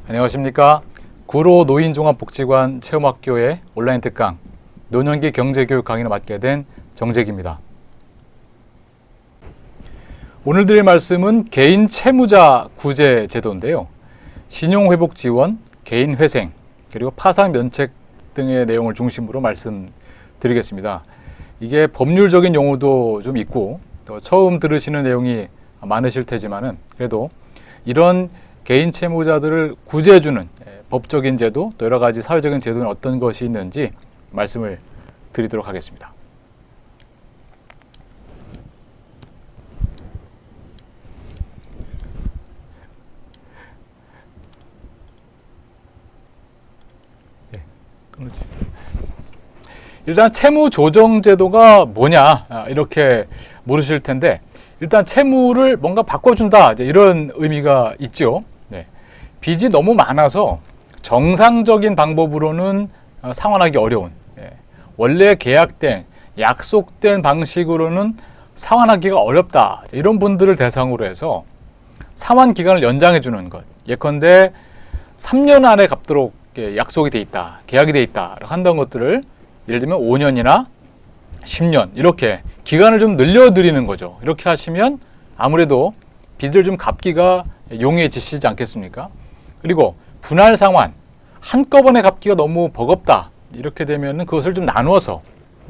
안녕하십니까. 구로 노인종합복지관 체험학교의 온라인 특강 노년기 경제교육 강의를 맡게 된 정재기입니다. 오늘 드릴 말씀은 개인 채무자 구제 제도인데요. 신용회복 지원, 개인 회생, 그리고 파산 면책 등의 내용을 중심으로 말씀드리겠습니다. 이게 법률적인 용어도 좀 있고 또 처음 들으시는 내용이 많으실 테지만은 그래도 이런 개인 채무자들을 구제해주는 법적인 제도, 또 여러 가지 사회적인 제도는 어떤 것이 있는지 말씀을 드리도록 하겠습니다. 일단 채무조정제도가 뭐냐 이렇게 물으실 텐데, 일단 채무를 뭔가 바꿔준다 이런 의미가 있죠. 네. 빚이 너무 많아서 정상적인 방법으로는 상환하기 어려운, 원래 계약된 약속된 방식으로는 상환하기가 어렵다 이런 분들을 대상으로 해서 상환 기간을 연장해 주는 것, 예컨대 3년 안에 갚도록 약속이 돼 있다, 계약이 돼 있다 한다는 것들을 예를 들면 5년이나 10년 이렇게 기간을 좀 늘려드리는 거죠. 이렇게 하시면 아무래도 빚을 좀 갚기가 용이해지시지 않겠습니까? 그리고 분할 상환, 한꺼번에 갚기가 너무 버겁다 이렇게 되면 그것을 좀 나누어서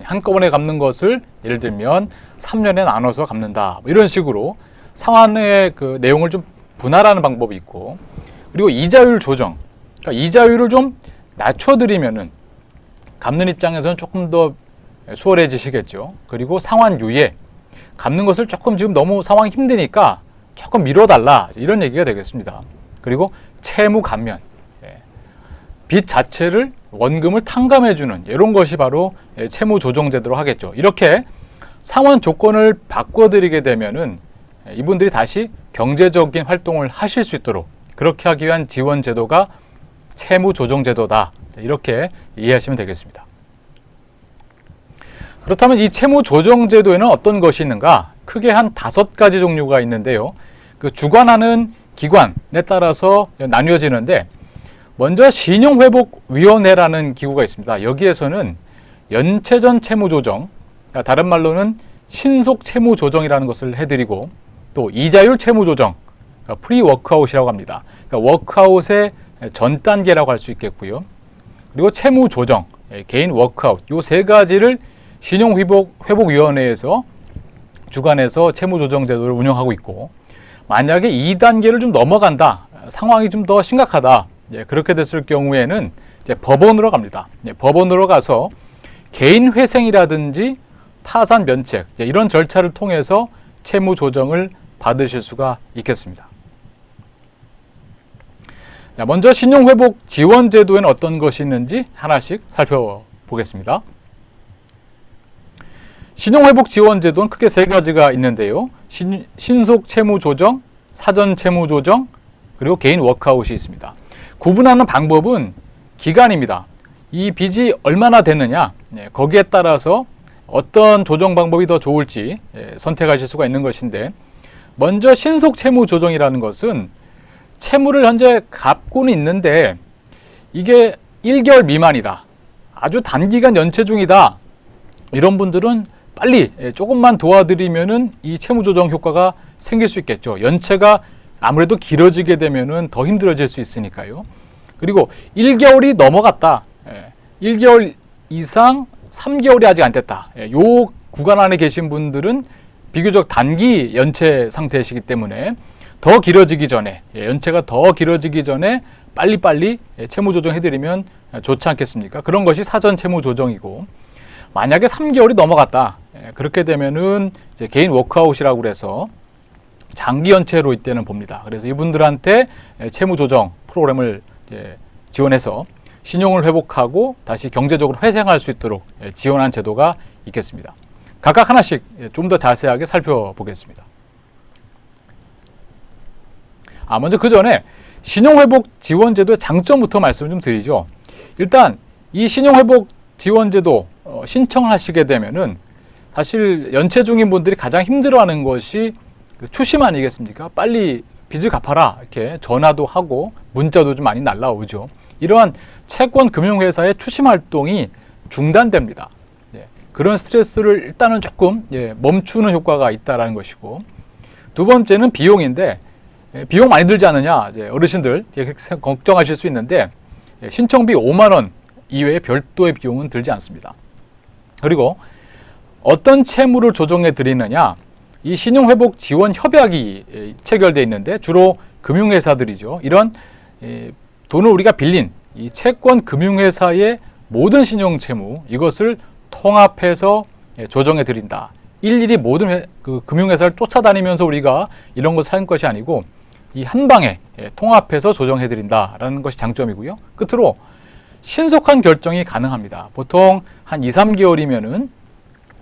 한꺼번에 갚는 것을 예를 들면 3년에 나눠서 갚는다 이런 식으로 상환의 그 내용을 좀 분할하는 방법이 있고, 그리고 이자율 조정, 그러니까 이자율을 좀 낮춰드리면은 갚는 입장에서는 조금 더 수월해지시겠죠. 그리고 상환 유예, 갚는 것을 조금 지금 너무 상황이 힘드니까 조금 미뤄달라 이런 얘기가 되겠습니다. 그리고 채무 감면, 빚 자체를 원금을 탕감해주는 이런 것이 바로 채무 조정 제도로 하겠죠. 이렇게 상환 조건을 바꿔드리게 되면은 이분들이 다시 경제적인 활동을 하실 수 있도록 그렇게 하기 위한 지원 제도가 채무 조정 제도다 이렇게 이해하시면 되겠습니다. 그렇다면 이 채무 조정 제도에는 어떤 것이 있는가? 크게 한 5가지 종류가 있는데요. 그 주관하는 기관에 따라서 나뉘어지는데, 먼저 신용회복위원회라는 기구가 있습니다. 여기에서는 연체전 채무조정, 그러니까 다른 말로는 신속 채무조정이라는 것을 해드리고, 또 이자율 채무조정, 그러니까 프리워크아웃이라고 합니다. 그러니까 워크아웃의 전 단계라고 할 수 있겠고요. 그리고 채무조정, 개인 워크아웃, 이 3가지를 신용회복위원회에서 주관해서 채무조정 제도를 운영하고 있고, 만약에 2단계를 좀 넘어간다, 상황이 좀 더 심각하다, 그렇게 됐을 경우에는 이제 법원으로 갑니다. 법원으로 가서 개인 회생이라든지 파산 면책 이런 절차를 통해서 채무조정을 받으실 수가 있겠습니다. 자, 먼저 신용회복 지원 제도에는 어떤 것이 있는지 하나씩 살펴보겠습니다. 신용회복 지원 제도는 크게 3가지가 있는데요. 신속 채무 조정, 사전 채무 조정, 그리고 개인 워크아웃이 있습니다. 구분하는 방법은 기간입니다. 이 빚이 얼마나 되느냐, 거기에 따라서 어떤 조정 방법이 더 좋을지 선택하실 수가 있는 것인데, 먼저 신속 채무 조정이라는 것은 채무를 현재 갚고는 있는데 이게 1개월 미만이다, 아주 단기간 연체 중이다, 이런 분들은 빨리 조금만 도와드리면은 이 채무조정 효과가 생길 수 있겠죠. 연체가 아무래도 길어지게 되면은 더 힘들어질 수 있으니까요. 그리고 1개월이 넘어갔다, 1개월 이상 3개월이 아직 안 됐다, 요 구간 안에 계신 분들은 비교적 단기 연체 상태이시기 때문에 더 길어지기 전에, 연체가 더 길어지기 전에 빨리빨리 채무조정 해드리면 좋지 않겠습니까? 그런 것이 사전 채무조정이고, 만약에 3개월이 넘어갔다, 그렇게 되면은 이제 개인 워크아웃이라고 그래서 장기 연체로 이때는 봅니다. 그래서 이분들한테 채무조정 프로그램을 이제 지원해서 신용을 회복하고 다시 경제적으로 회생할 수 있도록 지원한 제도가 있겠습니다. 각각 하나씩 좀 더 자세하게 살펴보겠습니다. 먼저 그 전에 신용회복 지원제도의 장점부터 말씀을 좀 드리죠. 일단 이 신용회복 지원제도 신청하시게 되면은 사실 연체 중인 분들이 가장 힘들어하는 것이 그 추심 아니겠습니까? 빨리 빚을 갚아라 이렇게 전화도 하고 문자도 좀 많이 날라오죠. 이러한 채권 금융회사의 추심 활동이 중단됩니다. 그런 스트레스를 일단은 조금 멈추는 효과가 있다는 것이고, 두 번째는 비용인데, 비용 많이 들지 않느냐, 어르신들 걱정하실 수 있는데, 신청비 5만 원 이외에 별도의 비용은 들지 않습니다. 그리고 어떤 채무를 조정해 드리느냐, 이 신용회복 지원 협약이 체결되어 있는데 주로 금융회사들이죠. 이런 돈을 우리가 빌린 이 채권 금융회사의 모든 신용채무, 이것을 통합해서 조정해 드린다. 일일이 모든 그 금융회사를 쫓아다니면서 우리가 이런 것을 하는 것이 아니고 이 한 방에 통합해서 조정해 드린다라는 것이 장점이고요. 끝으로 신속한 결정이 가능합니다. 보통 한 2, 3개월이면은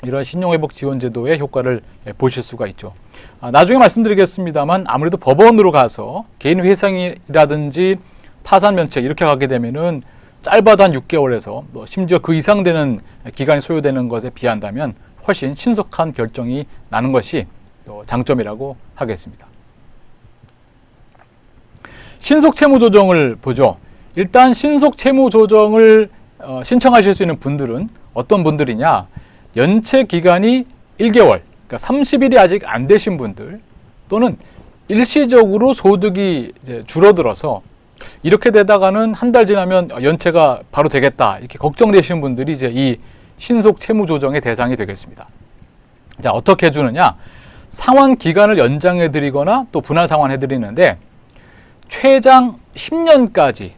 이런 신용회복 지원제도의 효과를 보실 수가 있죠. 나중에 말씀드리겠습니다만 아무래도 법원으로 가서 개인회생이라든지 파산면책 이렇게 가게 되면은 짧아도 한 6개월에서 심지어 그 이상 되는 기간이 소요되는 것에 비한다면 훨씬 신속한 결정이 나는 것이 또 장점이라고 하겠습니다. 신속 채무 조정을 보죠. 일단 신속 채무 조정을 신청하실 수 있는 분들은 어떤 분들이냐, 연체 기간이 1개월, 그러니까 30일이 아직 안 되신 분들, 또는 일시적으로 소득이 이제 줄어들어서 이렇게 되다가는 한 달 지나면 연체가 바로 되겠다 이렇게 걱정되시는 분들이 이제 이 신속 채무 조정의 대상이 되겠습니다. 자, 어떻게 해주느냐? 상환 기간을 연장해 드리거나 또 분할 상환해 드리는데 최장 10년까지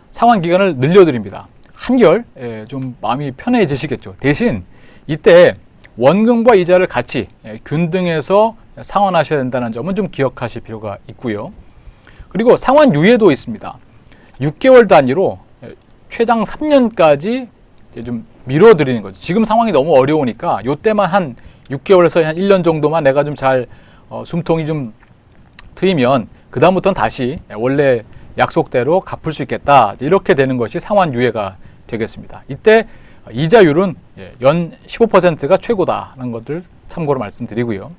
상환 기간을 늘려 드립니다. 한결 좀 마음이 편해지시겠죠. 대신 이때 원금과 이자를 같이 균등해서 상환하셔야 된다는 점은 좀 기억하실 필요가 있고요. 그리고 상환 유예도 있습니다. 6개월 단위로 최장 3년까지 좀 미뤄드리는 거죠. 지금 상황이 너무 어려우니까 이때만 한 6개월에서 한 1년 정도만 내가 좀 잘 숨통이 좀 트이면 그 다음부터는 다시 원래 약속대로 갚을 수 있겠다. 이렇게 되는 것이 상환 유예가 되겠습니다. 이때 이자율은 연 15%가 최고다라는 것들 참고로 말씀드리고요.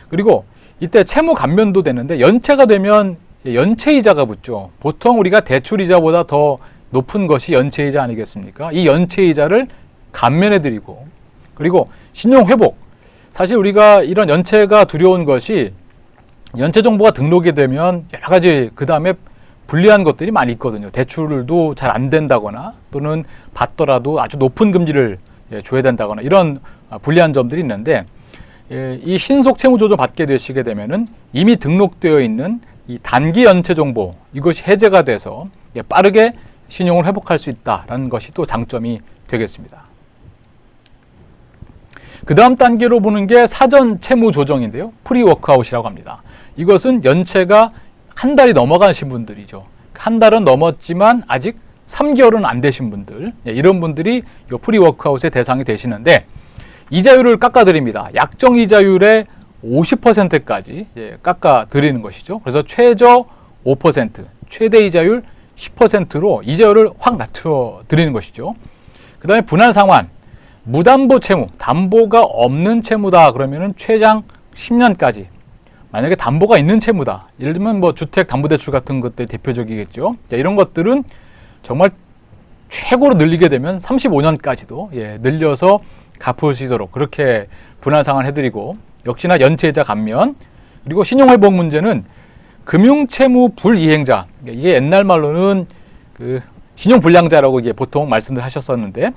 그리고 이때 채무 감면도 되는데 연체가 되면 연체이자가 붙죠. 보통 우리가 대출이자보다 더 높은 것이 연체이자 아니겠습니까? 이 연체이자를 감면해드리고, 그리고 신용회복. 사실 우리가 이런 연체가 두려운 것이 연체 정보가 등록이 되면 여러 가지 그 다음에 불리한 것들이 많이 있거든요. 대출도 잘 안 된다거나 또는 받더라도 아주 높은 금리를 줘야 된다거나 이런 불리한 점들이 있는데, 이 신속 채무 조정 받게 되시게 되면은 이미 등록되어 있는 이 단기 연체 정보, 이것이 해제가 돼서 빠르게 신용을 회복할 수 있다는 것이 또 장점이 되겠습니다. 그 다음 단계로 보는 게 사전 채무 조정인데요. 프리워크아웃이라고 합니다. 이것은 연체가 한 달이 넘어가신 분들이죠. 한 달은 넘었지만 아직 3개월은 안 되신 분들, 이런 분들이 이 프리워크아웃의 대상이 되시는데 이자율을 깎아드립니다. 약정 이자율의 50%까지 깎아 드리는 것이죠. 그래서 최저 5%, 최대 이자율 10%로 이자율을 확 낮춰 드리는 것이죠. 그 다음에 분할 상환, 무담보 채무, 담보가 없는 채무다 그러면은 최장 10년까지. 만약에 담보가 있는 채무다, 예를 들면 뭐 주택 담보대출 같은 것들이 대표적이겠죠. 이런 것들은 정말 최고로 늘리게 되면 35년까지도 늘려서 갚으시도록 그렇게 분할 상환 해드리고, 역시나 연체이자 감면. 그리고 신용회복 문제는 금융채무 불이행자, 이게 옛날 말로는 그 신용불량자라고 이게 보통 말씀들 하셨었는데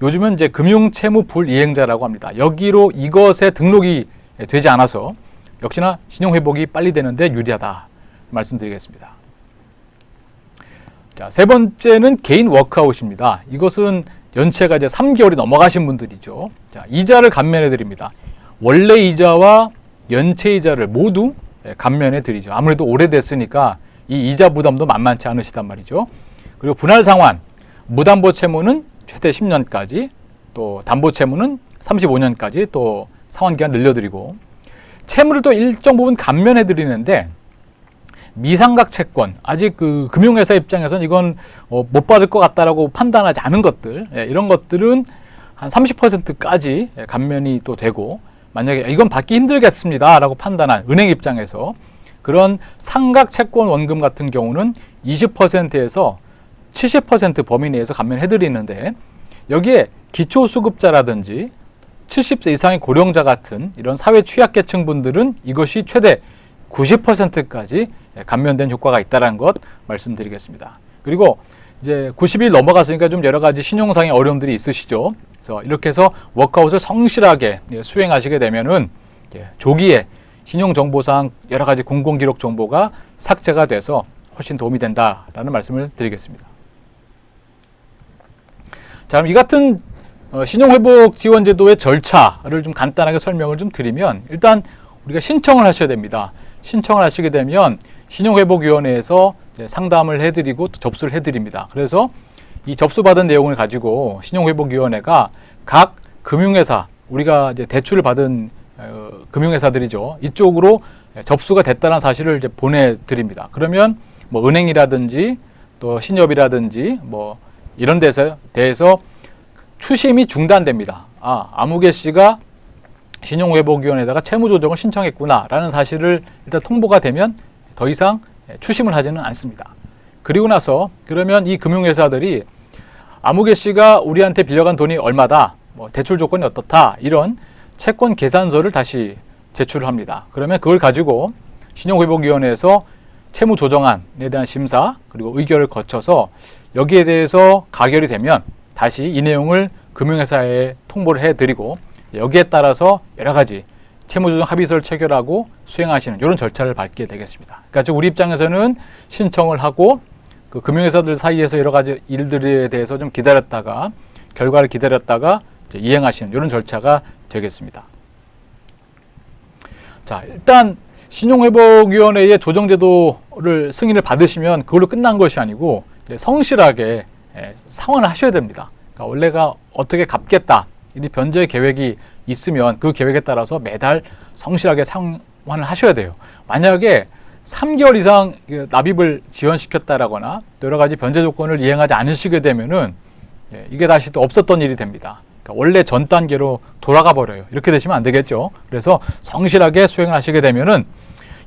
요즘은 이제 금융채무 불이행자라고 합니다. 여기로 이것에 등록이 되지 않아서 역시나 신용회복이 빨리 되는데 유리하다 말씀드리겠습니다. 자, 세 번째는 개인 워크아웃입니다. 이것은 연체가 이제 3개월이 넘어가신 분들이죠. 자, 이자를 감면해 드립니다. 원래 이자와 연체 이자를 모두 감면해 드리죠. 아무래도 오래됐으니까 이 이자 부담도 만만치 않으시단 말이죠. 그리고 분할 상환, 무담보 채무는 최대 10년까지, 또 담보 채무는 35년까지 또 상환 기간 늘려드리고, 채무를 또 일정 부분 감면해 드리는데 미상각 채권, 아직 그 금융회사 입장에서는 이건 못 받을 것 같다라고 판단하지 않은 것들, 이런 것들은 한 30%까지 감면이 또 되고, 만약에 이건 받기 힘들겠습니다 라고 판단한 은행 입장에서 그런 상각 채권 원금 같은 경우는 20%에서 70% 범위 내에서 감면해드리는데, 여기에 기초수급자라든지 70세 이상의 고령자 같은 이런 사회 취약계층 분들은 이것이 최대 90%까지 감면된 효과가 있다는 것 말씀드리겠습니다. 그리고 이제 90일 넘어갔으니까 좀 여러 가지 신용상의 어려움들이 있으시죠. 그래서 이렇게 해서 워크아웃을 성실하게 수행하시게 되면은 조기에 신용정보상 여러 가지 공공기록 정보가 삭제가 돼서 훨씬 도움이 된다라는 말씀을 드리겠습니다. 자, 그럼 이 같은 신용회복 지원제도의 절차를 좀 간단하게 설명을 좀 드리면, 일단 우리가 신청을 하셔야 됩니다. 신청을 하시게 되면 신용회복위원회에서 상담을 해드리고 또 접수를 해드립니다. 그래서 이 접수받은 내용을 가지고 신용회복위원회가 각 금융회사, 우리가 이제 대출을 받은 금융회사들이죠, 이쪽으로 접수가 됐다는 사실을 이제 보내드립니다. 그러면 뭐 은행이라든지 또 신협이라든지 뭐 이런 데서 대해서 추심이 중단됩니다. 아무개 씨가 신용회복위원회에다가 채무조정을 신청했구나 라는 사실을 일단 통보가 되면 더 이상 추심을 하지는 않습니다. 그리고 나서 그러면 이 금융회사들이 아무개 씨가 우리한테 빌려간 돈이 얼마다, 뭐 대출 조건이 어떻다, 이런 채권 계산서를 다시 제출을 합니다. 그러면 그걸 가지고 신용회복위원회에서 채무조정안에 대한 심사 그리고 의결을 거쳐서 여기에 대해서 가결이 되면 다시 이 내용을 금융회사에 통보를 해드리고, 여기에 따라서 여러 가지 채무조정 합의서를 체결하고 수행하시는 이런 절차를 밟게 되겠습니다. 그러니까 우리 입장에서는 신청을 하고 그 금융회사들 사이에서 여러 가지 일들에 대해서 좀 기다렸다가 결과를 기다렸다가 이제 이행하시는 이런 절차가 되겠습니다. 자, 일단 신용회복위원회의 조정제도를 승인을 받으시면 그걸로 끝난 것이 아니고 이제 성실하게 상환을 하셔야 됩니다. 그러니까 원래가 어떻게 갚겠다, 이 변제 계획이 있으면 그 계획에 따라서 매달 성실하게 상환을 하셔야 돼요. 만약에 3개월 이상 납입을 지연시켰다라거나 여러 가지 변제 조건을 이행하지 않으시게 되면은 이게 다시 또 없었던 일이 됩니다. 그러니까 원래 전 단계로 돌아가 버려요. 이렇게 되시면 안 되겠죠. 그래서 성실하게 수행을 하시게 되면은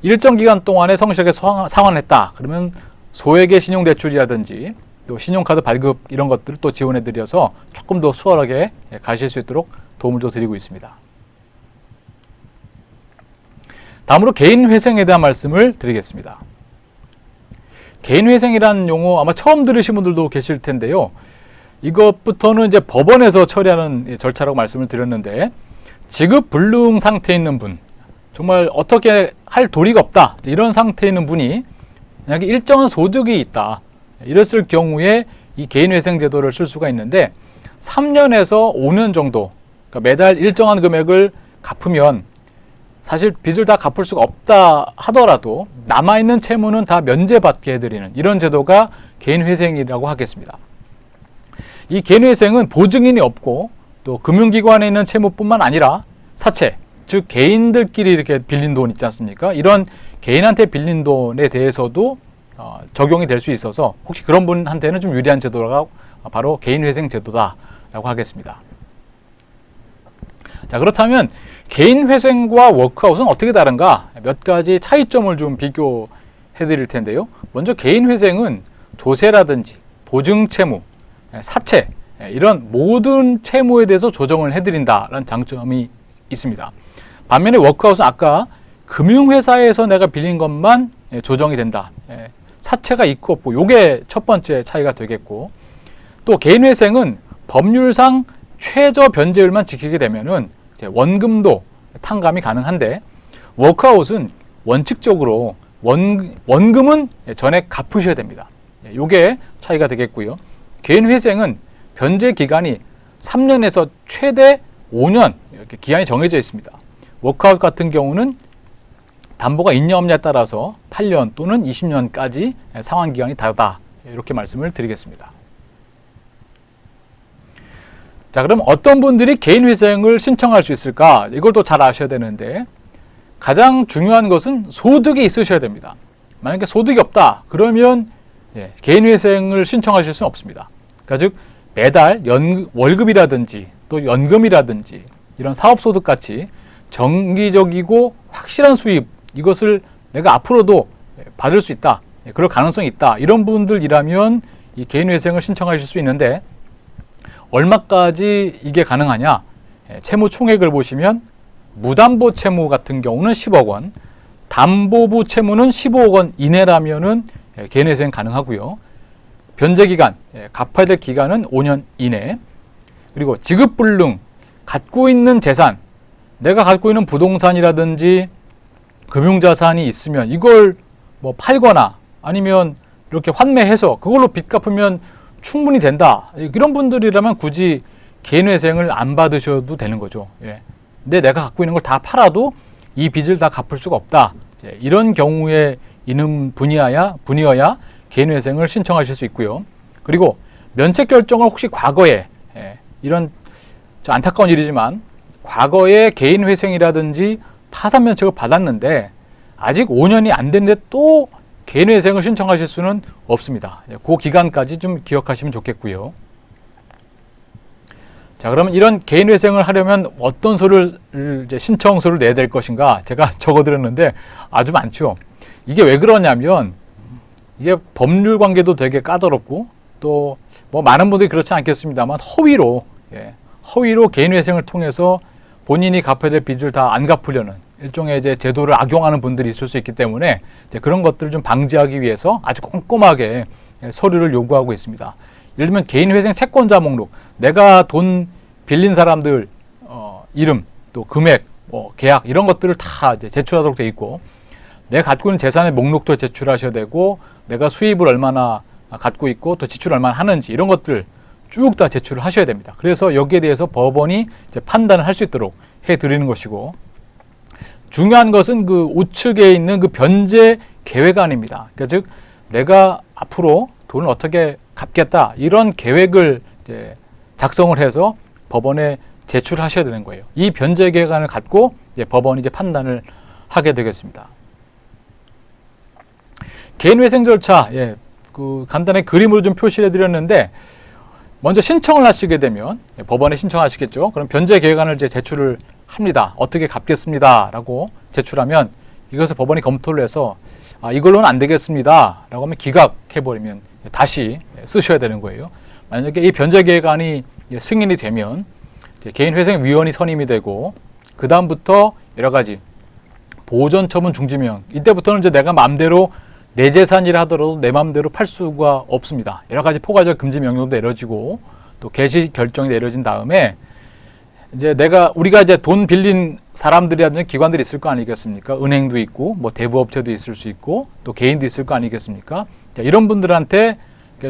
일정 기간 동안에 성실하게 상환했다 그러면 소액의 신용대출이라든지 또 신용카드 발급 이런 것들을 또 지원해 드려서 조금 더 수월하게 가실 수 있도록 도움을 더 드리고 있습니다. 다음으로 개인회생에 대한 말씀을 드리겠습니다. 개인회생이라는 용어 아마 처음 들으신 분들도 계실 텐데요. 이것부터는 이제 법원에서 처리하는 절차라고 말씀을 드렸는데, 지급 불능 상태에 있는 분, 정말 어떻게 할 도리가 없다 이런 상태에 있는 분이 만약에 일정한 소득이 있다 이랬을 경우에 이 개인회생 제도를 쓸 수가 있는데, 3년에서 5년 정도, 그러니까 매달 일정한 금액을 갚으면 사실 빚을 다 갚을 수가 없다 하더라도 남아있는 채무는 다 면제받게 해드리는 이런 제도가 개인회생이라고 하겠습니다. 이 개인회생은 보증인이 없고 또 금융기관에 있는 채무뿐만 아니라 사채, 즉 개인들끼리 이렇게 빌린 돈 있지 않습니까? 이런 개인한테 빌린 돈에 대해서도 적용이 될 수 있어서 혹시 그런 분한테는 좀 유리한 제도가 바로 개인회생 제도다라고 하겠습니다. 자, 그렇다면 개인회생과 워크아웃은 어떻게 다른가? 몇 가지 차이점을 좀 비교해 드릴 텐데요. 먼저 개인회생은 조세라든지 보증채무, 사채 이런 모든 채무에 대해서 조정을 해드린다라는 장점이 있습니다. 반면에 워크아웃은 아까 금융회사에서 내가 빌린 것만 조정이 된다. 사채가 있고 없고 요게 첫 번째 차이가 되겠고, 또 개인회생은 법률상 최저 변제율만 지키게 되면은 원금도 탕감이 가능한데, 워크아웃은 원칙적으로 원금은 전액 갚으셔야 됩니다. 요게 차이가 되겠고요. 개인회생은 변제 기간이 3년에서 최대 5년 이렇게 기한이 정해져 있습니다. 워크아웃 같은 경우는 담보가 있냐 없냐에 따라서 8년 또는 20년까지 상환 기간이 다르다, 이렇게 말씀을 드리겠습니다. 자, 그럼 어떤 분들이 개인회생을 신청할 수 있을까? 이걸 또 잘 아셔야 되는데, 가장 중요한 것은 소득이 있으셔야 됩니다. 만약에 소득이 없다 그러면 개인회생을 신청하실 수는 없습니다. 그러니까 즉 매달 월급이라든지 또 연금이라든지 이런 사업소득 같이 정기적이고 확실한 수입, 이것을 내가 앞으로도 받을 수 있다, 그럴 가능성이 있다, 이런 분들이라면 이 개인회생을 신청하실 수 있는데, 얼마까지 이게 가능하냐? 채무 총액을 보시면 무담보 채무 같은 경우는 10억 원, 담보부 채무는 15억 원 이내라면은 개인회생 가능하고요. 변제기간, 갚아야 될 기간은 5년 이내. 그리고 지급불능, 갖고 있는 재산, 내가 갖고 있는 부동산이라든지 금융자산이 있으면 이걸 뭐 팔거나 아니면 이렇게 환매해서 그걸로 빚 갚으면 충분히 된다, 이런 분들이라면 굳이 개인회생을 안 받으셔도 되는 거죠. 근데 내가 갖고 있는 걸 다 팔아도 이 빚을 다 갚을 수가 없다, 이런 경우에 있는 분이어야 개인회생을 신청하실 수 있고요. 그리고 면책 결정을 혹시 과거에, 이런 안타까운 일이지만 과거에 개인회생이라든지 파산면책을 받았는데 아직 5년이 안 됐는데 또 개인회생을 신청하실 수는 없습니다. 그 기간까지 좀 기억하시면 좋겠고요. 자, 그러면 이런 개인회생을 하려면 어떤 서류를, 신청서를 내야 될 것인가, 제가 적어드렸는데 아주 많죠. 이게 왜 그러냐면, 이게 법률 관계도 되게 까다롭고, 또 뭐 많은 분들이 그렇지 않겠습니다만 허위로 개인회생을 통해서 본인이 갚아야 될 빚을 다 안 갚으려는 일종의 제도를 악용하는 분들이 있을 수 있기 때문에 그런 것들을 좀 방지하기 위해서 아주 꼼꼼하게 서류를 요구하고 있습니다. 예를 들면 개인회생 채권자 목록, 내가 돈 빌린 사람들 이름, 또 금액, 계약, 이런 것들을 다 제출하도록 되어 있고, 내가 갖고 있는 재산의 목록도 제출하셔야 되고, 내가 수입을 얼마나 갖고 있고 또 지출을 얼마나 하는지, 이런 것들 쭉 다 제출을 하셔야 됩니다. 그래서 여기에 대해서 법원이 판단을 할 수 있도록 해드리는 것이고, 중요한 것은 그 우측에 있는 그 변제 계획안입니다. 그러니까 즉 내가 앞으로 돈을 어떻게 갚겠다, 이런 계획을 작성을 해서 법원에 제출하셔야 되는 거예요. 이 변제 계획안을 갖고 법원이 판단을 하게 되겠습니다. 개인회생 절차, 그 간단히 그림으로 좀 표시를 해드렸는데, 먼저 신청을 하시게 되면 법원에 신청하시겠죠. 그럼 변제 계획안을 제출을 합니다. 어떻게 갚겠습니다 라고 제출하면 이것을 법원이 검토를 해서 이걸로는 안 되겠습니다 라고 하면 기각해버리면 다시 쓰셔야 되는 거예요. 만약에 이 변제 계획안이 승인이 되면 개인회생위원이 선임이 되고, 그 다음부터 여러 가지 보존처분 중지명, 이때부터는 내가 마음대로 내 재산이라 하더라도 내 마음대로 팔 수가 없습니다. 여러 가지 포괄적 금지 명령도 내려지고 또 개시 결정이 내려진 다음에 우리가 돈 빌린 사람들이라든지 기관들이 있을 거 아니겠습니까? 은행도 있고 뭐 대부업체도 있을 수 있고 또 개인도 있을 거 아니겠습니까? 이런 분들한테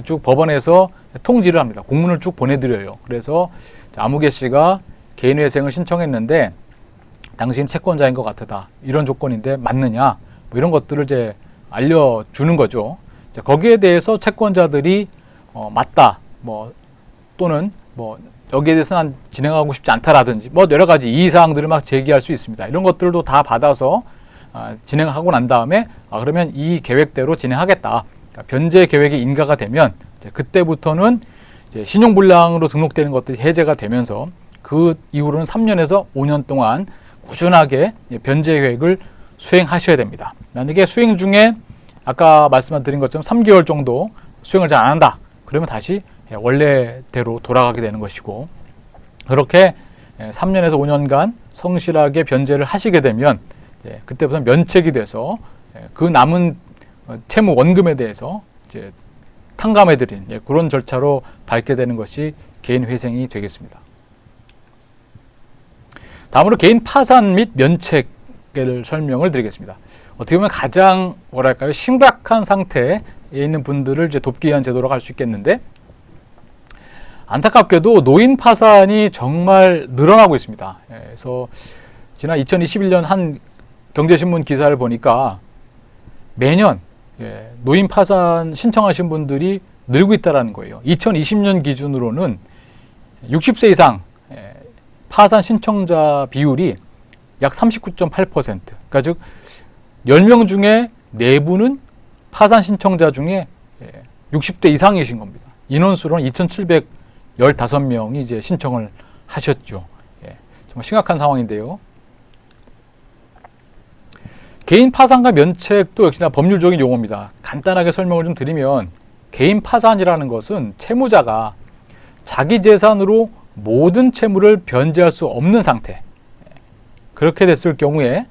쭉 법원에서 통지를 합니다. 공문을 쭉 보내드려요. 그래서 아무개 씨가 개인회생을 신청했는데 당신 채권자인 것 같다, 이런 조건인데 맞느냐, 뭐 이런 것들을 알려주는 거죠. 거기에 대해서 채권자들이 맞다, 또는 여기에 대해서는 진행하고 싶지 않다라든지 여러 가지 이의사항들을 막 제기할 수 있습니다. 이런 것들도 다 받아서 진행하고 난 다음에 그러면 이 계획대로 진행하겠다, 변제 계획이 인가가 되면 그때부터는 신용불량으로 등록되는 것들이 해제가 되면서 그 이후로는 3년에서 5년 동안 꾸준하게 변제 계획을 수행하셔야 됩니다. 만약에 수행 중에 아까 말씀드린 것처럼 3개월 정도 수행을 잘 안 한다, 그러면 다시 원래대로 돌아가게 되는 것이고, 그렇게 3년에서 5년간 성실하게 변제를 하시게 되면 그때부터 면책이 돼서 그 남은 채무 원금에 대해서 탕감해드리는 그런 절차로 밟게 되는 것이 개인회생이 되겠습니다. 다음으로 개인 파산 및 면책을 설명을 드리겠습니다. 어떻게 보면 가장 심각한 상태에 있는 분들을 돕기 위한 제도라고 할 수 있겠는데, 안타깝게도 노인 파산이 정말 늘어나고 있습니다. 그래서 지난 2021년 한 경제신문 기사를 보니까 매년 노인 파산 신청하신 분들이 늘고 있다는 거예요. 2020년 기준으로는 60세 이상 파산 신청자 비율이 약 39.8%, 그러니까 즉 10명 중에 4분은 파산 신청자 중에 60대 이상이신 겁니다. 인원수로는 2,715명이 신청을 하셨죠. 정말 심각한 상황인데요. 개인 파산과 면책도 역시나 법률적인 용어입니다. 간단하게 설명을 좀 드리면 개인 파산이라는 것은 채무자가 자기 재산으로 모든 채무를 변제할 수 없는 상태, 그렇게 됐을 경우에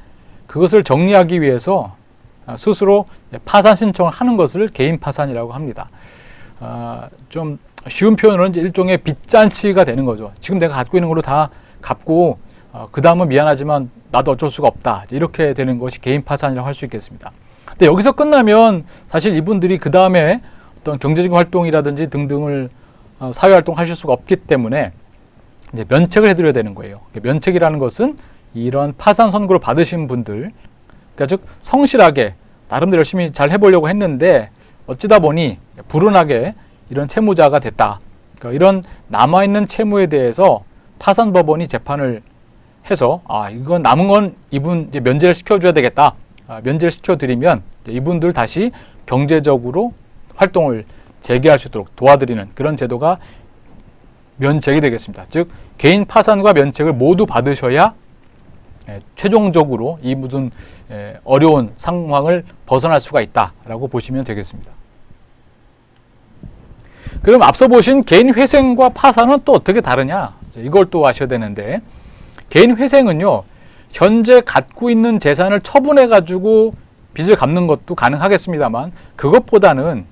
그것을 정리하기 위해서 스스로 파산 신청을 하는 것을 개인 파산이라고 합니다. 좀 쉬운 표현으로는 이제 일종의 빚잔치가 되는 거죠. 지금 내가 갖고 있는 걸로 다 갚고 그 다음은 미안하지만 나도 어쩔 수가 없다, 이렇게 되는 것이 개인 파산이라고 할 수 있겠습니다. 근데 여기서 끝나면 사실 이분들이 그 다음에 어떤 경제적인 활동이라든지 등등을 사회활동 하실 수가 없기 때문에 이제 면책을 해드려야 되는 거예요. 면책이라는 것은 이런 파산 선고를 받으신 분들, 그러니까 즉 성실하게 나름대로 열심히 잘 해보려고 했는데 어찌다 보니 불운하게 이런 채무자가 됐다. 그러니까 이런 남아있는 채무에 대해서 파산법원이 재판을 해서 이건 남은 건 이분 이제 면제를 시켜줘야 되겠다. 면제를 시켜드리면 이분들 다시 경제적으로 활동을 재개할 수 있도록 도와드리는 그런 제도가 면책이 되겠습니다. 즉 개인 파산과 면책을 모두 받으셔야 최종적으로 이 무슨 어려운 상황을 벗어날 수가 있다라고 보시면 되겠습니다. 그럼 앞서 보신 개인 회생과 파산은 또 어떻게 다르냐? 이걸 또 아셔야 되는데, 개인 회생은요, 현재 갖고 있는 재산을 처분해 가지고 빚을 갚는 것도 가능하겠습니다만, 그것보다는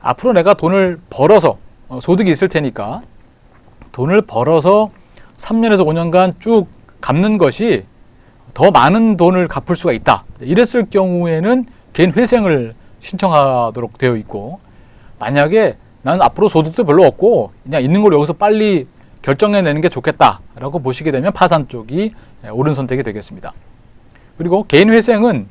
앞으로 내가 돈을 벌어서 소득이 있을 테니까 돈을 벌어서 3년에서 5년간 쭉 갚는 것이 더 많은 돈을 갚을 수가 있다. 이랬을 경우에는 개인 회생을 신청하도록 되어 있고, 만약에 나는 앞으로 소득도 별로 없고 그냥 있는 걸 여기서 빨리 결정해내는 게 좋겠다라고 보시게 되면 파산 쪽이 옳은 선택이 되겠습니다. 그리고 개인 회생은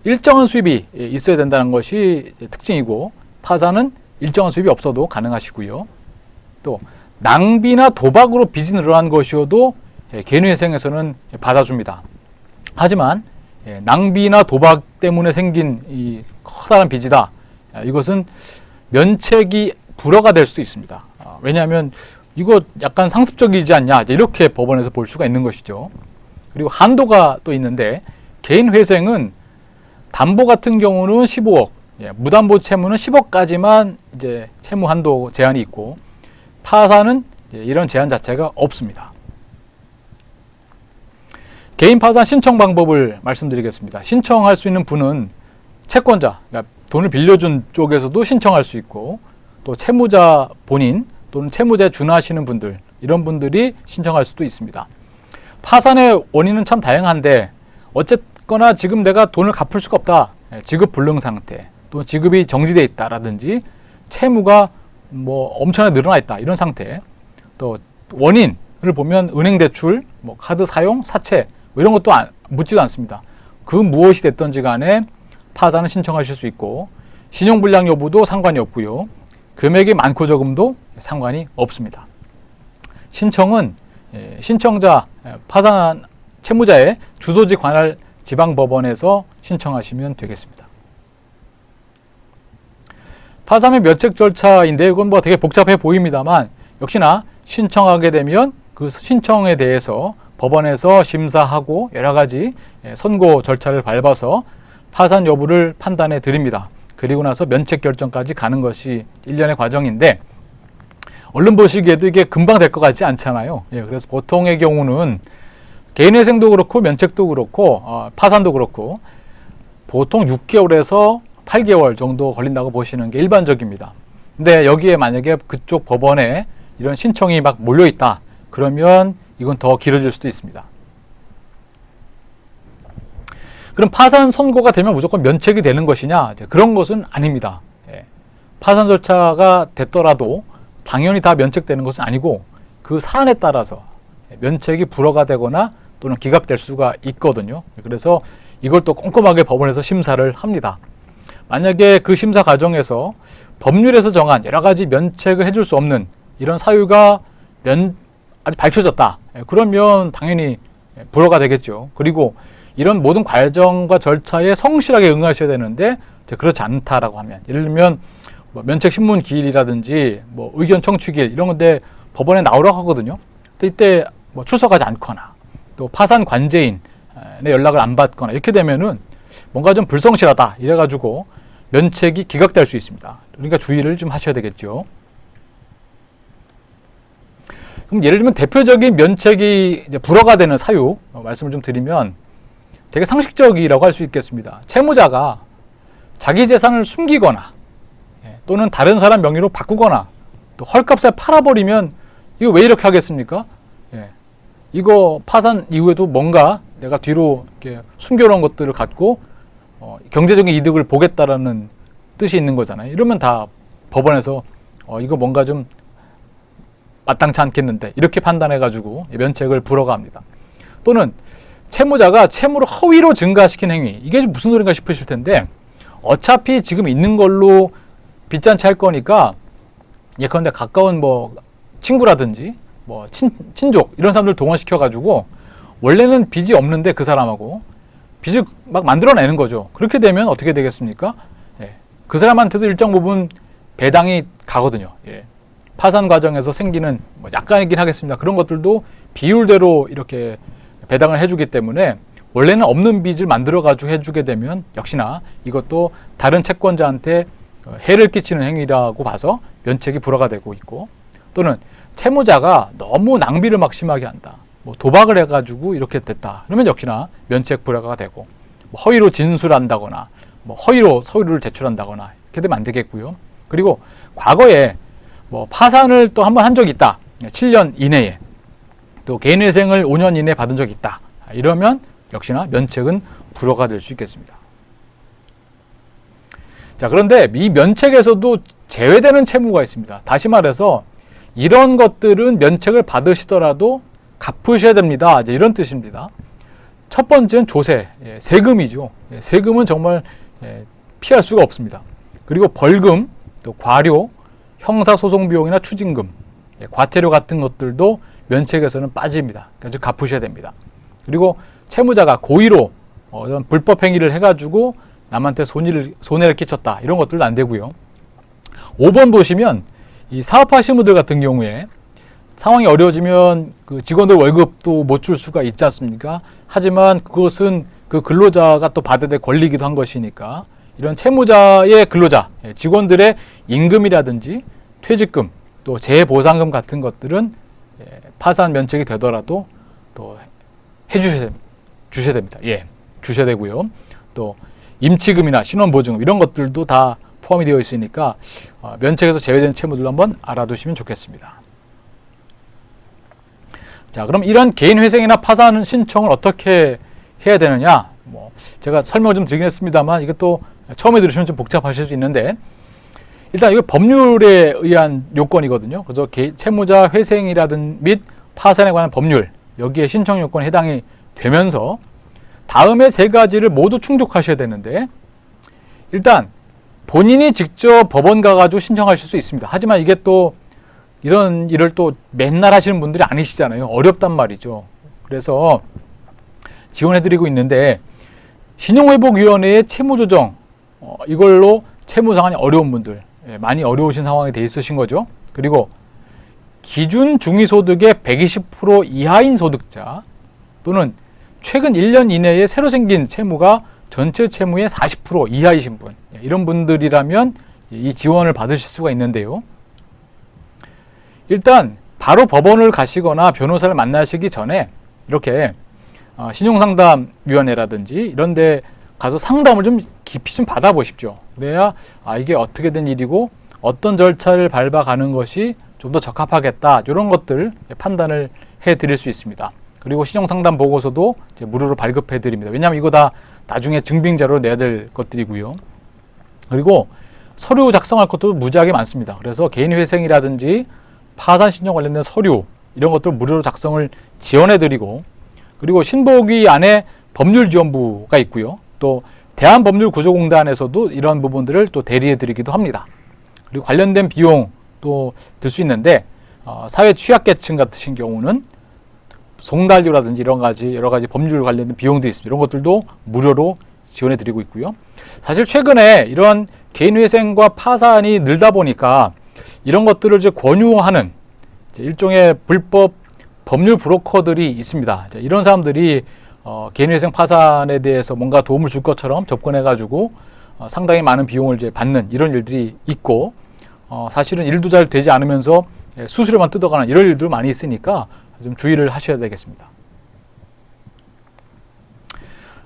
일정한 수입이 있어야 된다는 것이 특징이고, 파산은 일정한 수입이 없어도 가능하시고요. 또 낭비나 도박으로 빚이 늘어난 것이어도 개인 회생에서는 받아줍니다. 하지만 낭비나 도박 때문에 생긴 이 커다란 빚이다, 이것은 면책이 불허가 될 수도 있습니다. 왜냐하면 이거 약간 상습적이지 않냐, 이렇게 법원에서 볼 수가 있는 것이죠. 그리고 한도가 또 있는데, 개인 회생은 담보 같은 경우는 15억, 무담보 채무는 10억까지만 이제 채무 한도 제한이 있고, 파산은 이런 제한 자체가 없습니다. 개인 파산 신청 방법을 말씀드리겠습니다. 신청할 수 있는 분은 채권자, 그러니까 돈을 빌려준 쪽에서도 신청할 수 있고, 또 채무자 본인 또는 채무자에 준하시는 분들, 이런 분들이 신청할 수도 있습니다. 파산의 원인은 참 다양한데 어쨌거나 지금 내가 돈을 갚을 수가 없다, 지급 불능 상태, 또 지급이 정지돼 있다라든지 채무가 뭐 엄청나게 늘어나 있다, 이런 상태, 또 원인을 보면 은행 대출, 뭐 카드 사용, 사채, 뭐 이런 것도 묻지도 않습니다. 그 무엇이 됐든지 간에 파산을 신청하실 수 있고, 신용불량 여부도 상관이 없고요. 금액이 많고 적음도 상관이 없습니다. 신청은 신청자, 파산 채무자의 주소지 관할 지방법원에서 신청하시면 되겠습니다. 파산의 면책 절차인데 이건 뭐 되게 복잡해 보입니다만, 역시나 신청하게 되면 그 신청에 대해서 법원에서 심사하고 여러 가지 선고 절차를 밟아서 파산 여부를 판단해 드립니다. 그리고 나서 면책 결정까지 가는 것이 일련의 과정인데, 얼른 보시기에도 이게 금방 될 것 같지 않잖아요. 그래서 보통의 경우는 개인회생도 그렇고 면책도 그렇고 파산도 그렇고 보통 6개월에서 8개월 정도 걸린다고 보시는 게 일반적입니다. 근데 여기에 만약에 그쪽 법원에 이런 신청이 막 몰려있다, 그러면 이건 더 길어질 수도 있습니다. 그럼 파산 선고가 되면 무조건 면책이 되는 것이냐? 그런 것은 아닙니다. 파산 절차가 됐더라도 당연히 다 면책되는 것은 아니고, 그 사안에 따라서 면책이 불허가 되거나 또는 기각될 수가 있거든요. 그래서 이걸 또 꼼꼼하게 법원에서 심사를 합니다. 만약에 그 심사 과정에서 법률에서 정한 여러 가지 면책을 해줄 수 없는 이런 사유가 아주 밝혀졌다, 그러면 당연히 불허가 되겠죠. 그리고 이런 모든 과정과 절차에 성실하게 응하셔야 되는데 그렇지 않다라고 하면, 예를 들면 뭐 면책 신문 기일이라든지 뭐 의견 청취 기일 이런 건데 법원에 나오라고 하거든요. 근데 이때 뭐 출석하지 않거나 또 파산 관제인의 연락을 안 받거나 이렇게 되면은 뭔가 좀 불성실하다 이래가지고 면책이 기각될 수 있습니다. 그러니까 주의를 좀 하셔야 되겠죠. 그럼 예를 들면 대표적인 면책이 이제 불허가 되는 사유 말씀을 좀 드리면 되게 상식적이라고 할 수 있겠습니다. 채무자가 자기 재산을 숨기거나 또는 다른 사람 명의로 바꾸거나 또 헐값에 팔아버리면 이거 왜 이렇게 하겠습니까? 이거 파산 이후에도 뭔가 내가 뒤로 이렇게 숨겨놓은 것들을 갖고 경제적인 이득을 보겠다라는 뜻이 있는 거잖아요. 이러면 다 법원에서 이거 뭔가 좀 마땅치 않겠는데 이렇게 판단해가지고 면책을 불허가 합니다. 또는 채무자가 채무를 허위로 증가시킨 행위, 이게 무슨 소린가 싶으실 텐데 어차피 지금 있는 걸로 빚잔치 할 거니까 예컨대 가까운 뭐 친구라든지 뭐 친족 이런 사람들 동원시켜 가지고 원래는 빚이 없는데 그 사람하고 빚을 막 만들어내는 거죠. 그렇게 되면 어떻게 되겠습니까? 그 사람한테도 일정 부분 배당이 가거든요. 파산 과정에서 생기는 뭐 약간이긴 하겠습니다. 그런 것들도 비율대로 이렇게 배당을 해주기 때문에 원래는 없는 빚을 만들어 가지고 해주게 되면 역시나 이것도 다른 채권자한테 해를 끼치는 행위라고 봐서 면책이 불허가 되고 있고, 또는 채무자가 너무 낭비를 막 심하게 한다, 뭐 도박을 해가지고 이렇게 됐다, 그러면 역시나 면책 불허가 되고, 뭐 허위로 진술한다거나 뭐 허위로 서류를 제출한다거나 이렇게 되면 안 되겠고요. 그리고 과거에 뭐 파산을 또 한 번 한 적이 있다, 7년 이내에, 또 개인회생을 5년 이내에 받은 적이 있다, 이러면 역시나 면책은 불허가 될 수 있겠습니다. 자, 그런데 이 면책에서도 제외되는 채무가 있습니다. 다시 말해서 이런 것들은 면책을 받으시더라도 갚으셔야 됩니다, 이제 이런 뜻입니다. 첫 번째는 조세, 세금이죠. 세금은 정말 피할 수가 없습니다. 그리고 벌금, 또 과료, 형사소송 비용이나 추징금, 과태료 같은 것들도 면책에서는 빠집니다. 그래서 갚으셔야 됩니다. 그리고 채무자가 고의로 불법 행위를 해가지고 남한테 손해를 끼쳤다, 이런 것들도 안 되고요. 5번 보시면 이 사업하시는 분들 같은 경우에 상황이 어려워지면 그 직원들 월급도 못 줄 수가 있지 않습니까? 하지만 그것은 그 근로자가 또 받아야 될 권리이기도 한 것이니까 이런 채무자의 근로자, 직원들의 임금이라든지 퇴직금, 또 재보상금 같은 것들은 파산 면책이 되더라도 또 주셔야 됩니다. 주셔야 되고요. 또 임치금이나 신원보증금 이런 것들도 다 포함이 되어 있으니까 면책에서 제외된 채무들도 한번 알아두시면 좋겠습니다. 자, 그럼 이런 개인회생이나 파산 신청을 어떻게 해야 되느냐, 뭐 제가 설명을 좀 드리긴 했습니다만 이것도 처음에 들으시면 좀 복잡하실 수 있는데, 일단 이거 법률에 의한 요건이거든요. 그래서 채무자 회생이라든 및 파산에 관한 법률, 여기에 신청 요건에 해당이 되면서 다음에 세 가지를 모두 충족하셔야 되는데, 일단 본인이 직접 법원 가가지고 신청하실 수 있습니다. 하지만 이게 또 이런 일을 또 맨날 하시는 분들이 아니시잖아요. 어렵단 말이죠. 그래서 지원해드리고 있는데, 신용회복위원회의 채무조정, 이걸로 채무 상환이 어려운 분들, 많이 어려우신 상황이 돼 있으신 거죠. 그리고 기준 중위소득의 120% 이하인 소득자, 또는 최근 1년 이내에 새로 생긴 채무가 전체 채무의 40% 이하이신 분, 이런 분들이라면 이 지원을 받으실 수가 있는데요. 일단 바로 법원을 가시거나 변호사를 만나시기 전에 이렇게 신용상담위원회라든지 이런 데 가서 상담을 좀 깊이 좀 받아보십시오. 그래야 이게 어떻게 된 일이고 어떤 절차를 밟아가는 것이 좀 더 적합하겠다, 이런 것들 판단을 해드릴 수 있습니다. 그리고 신용상담 보고서도 이제 무료로 발급해 드립니다. 왜냐하면 이거 다 나중에 증빙자료로 내야 될 것들이고요. 그리고 서류 작성할 것도 무지하게 많습니다. 그래서 개인회생이라든지 파산 신청 관련된 서류, 이런 것들 무료로 작성을 지원해 드리고, 그리고 신보기 안에 법률지원부가 있고요. 또 대한법률구조공단에서도 이런 부분들을 또 대리해 드리기도 합니다. 그리고 관련된 비용 또 들 수 있는데, 사회 취약계층 같으신 경우는 송달료라든지 여러 가지 법률 관련된 비용도 있습니다. 이런 것들도 무료로 지원해 드리고 있고요. 사실 최근에 이런 개인회생과 파산이 늘다 보니까 이런 것들을 이제 권유하는 일종의 불법 법률 브로커들이 있습니다. 이런 사람들이 개인회생 파산에 대해서 뭔가 도움을 줄 것처럼 접근해가지고 상당히 많은 비용을 이제 받는 이런 일들이 있고, 사실은 일도 잘 되지 않으면서 수수료만 뜯어가는 이런 일들 많이 있으니까 좀 주의를 하셔야 되겠습니다.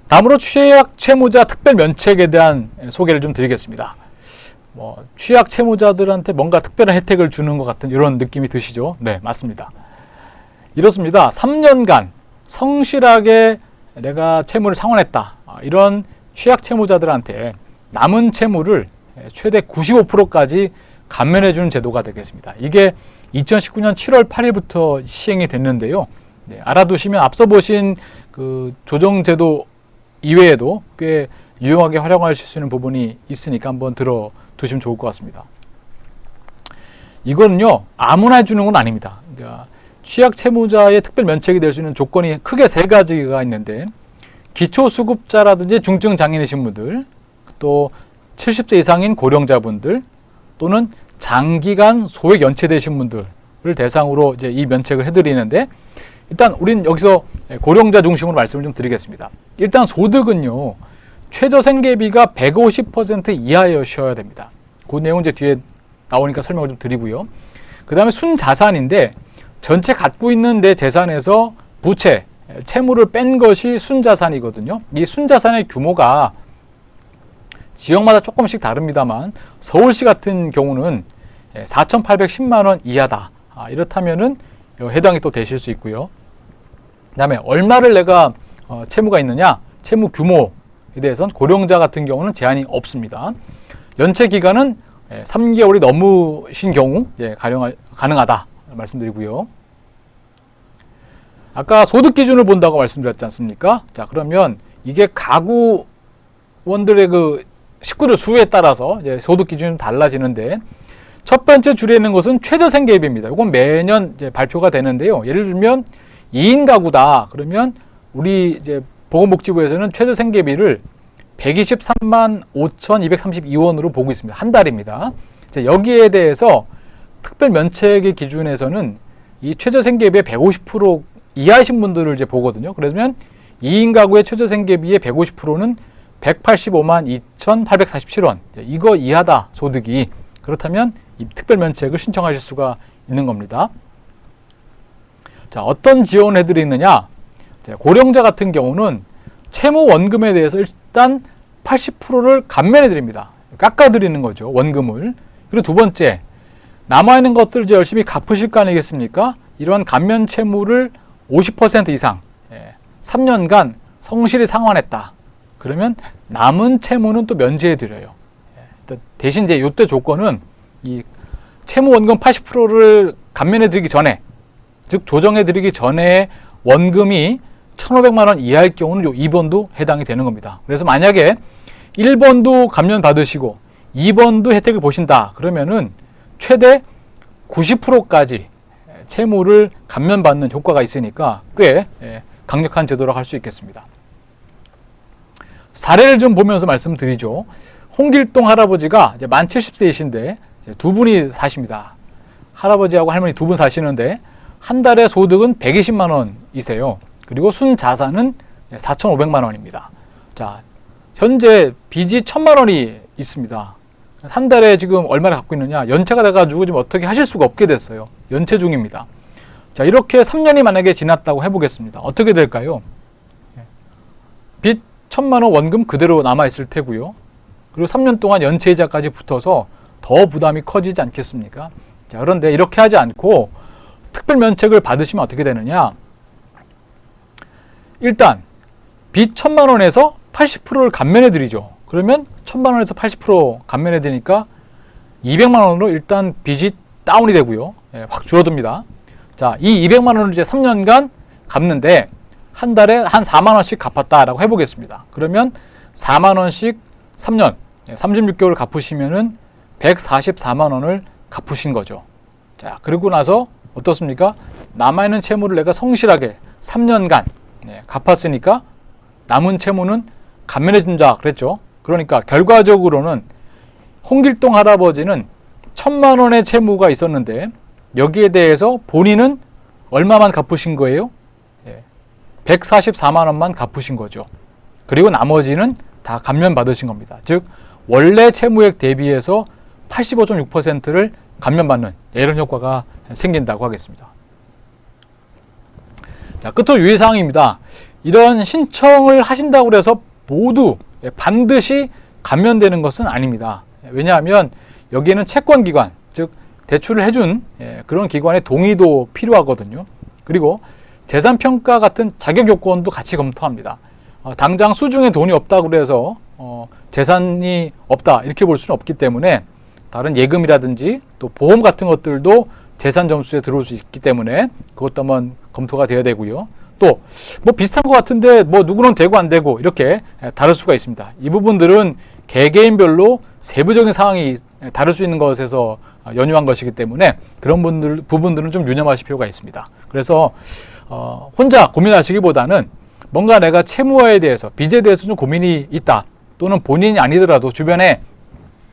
다음으로 취약 채무자 특별 면책에 대한 소개를 좀 드리겠습니다. 취약 채무자들한테 뭔가 특별한 혜택을 주는 것 같은 이런 느낌이 드시죠? 네, 맞습니다. 이렇습니다. 3년간 성실하게 내가 채무를 상환했다. 이런 취약 채무자들한테 남은 채무를 최대 95%까지 감면해 주는 제도가 되겠습니다. 이게 2019년 7월 8일부터 시행이 됐는데요. 네, 알아두시면 앞서 보신 그 조정제도 이외에도 꽤 유용하게 활용하실 수 있는 부분이 있으니까 한번 들어두시면 좋을 것 같습니다. 이거는요, 아무나 해주는 건 아닙니다. 그러니까 취약 채무자의 특별 면책이 될 수 있는 조건이 크게 3가지가 있는데, 기초수급자라든지 중증 장애인이신 분들, 또 70세 이상인 고령자분들, 또는 장기간 소액 연체되신 분들을 대상으로 이제 이 면책을 해드리는데, 일단 우린 여기서 고령자 중심으로 말씀을 좀 드리겠습니다. 일단 소득은요, 최저 생계비가 150% 이하여셔야 됩니다. 그 내용은 이제 뒤에 나오니까 설명을 좀 드리고요. 그 다음에 순자산인데, 전체 갖고 있는 내 재산에서 부채, 채무를 뺀 것이 순자산이거든요. 이 순자산의 규모가 지역마다 조금씩 다릅니다만, 서울시 같은 경우는 4,810만 원 이하다. 이렇다면은 해당이 또 되실 수 있고요. 그 다음에 얼마를 내가 채무가 있느냐, 채무 규모에 대해서는 고령자 같은 경우는 제한이 없습니다. 연체 기간은 3개월이 넘으신 경우 가능하다 말씀드리고요. 아까 소득 기준을 본다고 말씀드렸지 않습니까? 자, 그러면 이게 가구원들의 그 식구들 수에 따라서 이제 소득 기준이 달라지는데, 첫 번째 줄에 있는 것은 최저 생계비입니다. 이건 매년 이제 발표가 되는데요. 예를 들면 2인 가구다. 그러면 우리 이제 보건복지부에서는 최저 생계비를 123만 5,232원으로 보고 있습니다. 한 달입니다. 자, 여기에 대해서 특별 면책의 기준에서는 이 최저 생계비의 150% 이하이신 분들을 이제 보거든요. 그러면 2인 가구의 최저 생계비의 150%는 185만 2,847원. 이거 이하다, 소득이. 그렇다면 이 특별 면책을 신청하실 수가 있는 겁니다. 자, 어떤 지원을 해드리느냐? 고령자 같은 경우는 채무 원금에 대해서 일단 80%를 감면해 드립니다. 깎아드리는 거죠, 원금을. 그리고 두 번째, 남아있는 것들을 이제 열심히 갚으실 거 아니겠습니까? 이러한 감면 채무를 50% 이상 3년간 성실히 상환했다. 그러면 남은 채무는 또 면제해 드려요. 대신 이제 이때 조건은 이 채무 원금 80%를 감면해 드리기 전에, 즉 조정해 드리기 전에 원금이 1,500만 원 이하일 경우는 요 2번도 해당이 되는 겁니다. 그래서 만약에 1번도 감면 받으시고 2번도 혜택을 보신다 그러면은 최대 90%까지 채무를 감면받는 효과가 있으니까 꽤 강력한 제도라고 할 수 있겠습니다. 사례를 좀 보면서 말씀드리죠. 홍길동 할아버지가 이제 만 70세이신데 두 분이 사십니다. 할아버지하고 할머니 두 분 사시는데 한 달에 소득은 120만 원이세요. 그리고 순자산은 4,500만 원입니다. 자, 현재 빚이 1,000만 원이 있습니다. 한 달에 지금 얼마를 갖고 있느냐, 연체가 돼가지고 지금 어떻게 하실 수가 없게 됐어요. 연체 중입니다. 자, 이렇게 3년이 만약에 지났다고 해보겠습니다. 어떻게 될까요? 빚 1,000만 원 원금 그대로 남아있을 테고요. 그리고 3년 동안 연체이자까지 붙어서 더 부담이 커지지 않겠습니까? 자, 그런데 이렇게 하지 않고 특별 면책을 받으시면 어떻게 되느냐? 일단 빚 1,000만 원에서 80%를 감면해 드리죠. 그러면 1,000만 원에서 80% 감면해 드리니까 200만 원으로 일단 빚이 다운이 되고요. 확 줄어듭니다. 자, 이 200만 원을 이제 3년간 갚는데 한 달에 한 4만 원씩 갚았다라고 해보겠습니다. 그러면 4만 원씩 3년, 36개월을 갚으시면은 144만 원을 갚으신 거죠. 자, 그리고 나서 어떻습니까? 남아있는 채무를 내가 성실하게 3년간 갚았으니까 남은 채무는 감면해 준다 그랬죠. 그러니까 결과적으로는 홍길동 할아버지는 1,000만 원의 채무가 있었는데 여기에 대해서 본인은 얼마만 갚으신 거예요? 144만 원만 갚으신 거죠. 그리고 나머지는 다 감면 받으신 겁니다. 즉 원래 채무액 대비해서 85.6%를 감면받는 이런 효과가 생긴다고 하겠습니다. 자, 끝으로 유의사항입니다. 이런 신청을 하신다고 해서 모두 반드시 감면되는 것은 아닙니다. 왜냐하면 여기에는 채권기관, 즉 대출을 해준 그런 기관의 동의도 필요하거든요. 그리고 재산평가 같은 자격 요건도 같이 검토합니다. 당장 수중에 돈이 없다고 해서 재산이 없다 이렇게 볼 수는 없기 때문에 다른 예금이라든지 또 보험 같은 것들도 재산 점수에 들어올 수 있기 때문에 그것도 한번 검토가 되어야 되고요. 또 뭐 비슷한 것 같은데 뭐 누구는 되고 안 되고 이렇게 다를 수가 있습니다. 이 부분들은 개개인별로 세부적인 상황이 다를 수 있는 것에서 연유한 것이기 때문에 그런 부분들은 좀 유념하실 필요가 있습니다. 그래서 혼자 고민하시기보다는 뭔가 내가 채무에 대해서, 빚에 대해서 좀 고민이 있다, 또는 본인이 아니더라도 주변에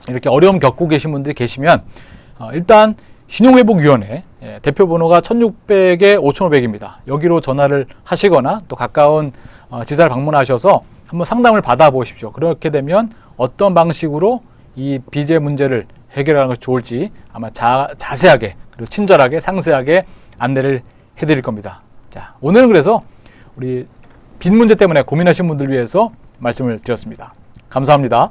이렇게 어려움 겪고 계신 분들이 계시면 일단 신용회복위원회 대표번호가 1600에 5500입니다. 여기로 전화를 하시거나 또 가까운 지사를 방문하셔서 한번 상담을 받아보십시오. 그렇게 되면 어떤 방식으로 이 빚의 문제를 해결하는 것이 좋을지 아마 자세하게 그리고 친절하게 상세하게 안내를 해드릴 겁니다. 자, 오늘은 그래서 우리 빚 문제 때문에 고민하신 분들 위해서 말씀을 드렸습니다. 감사합니다.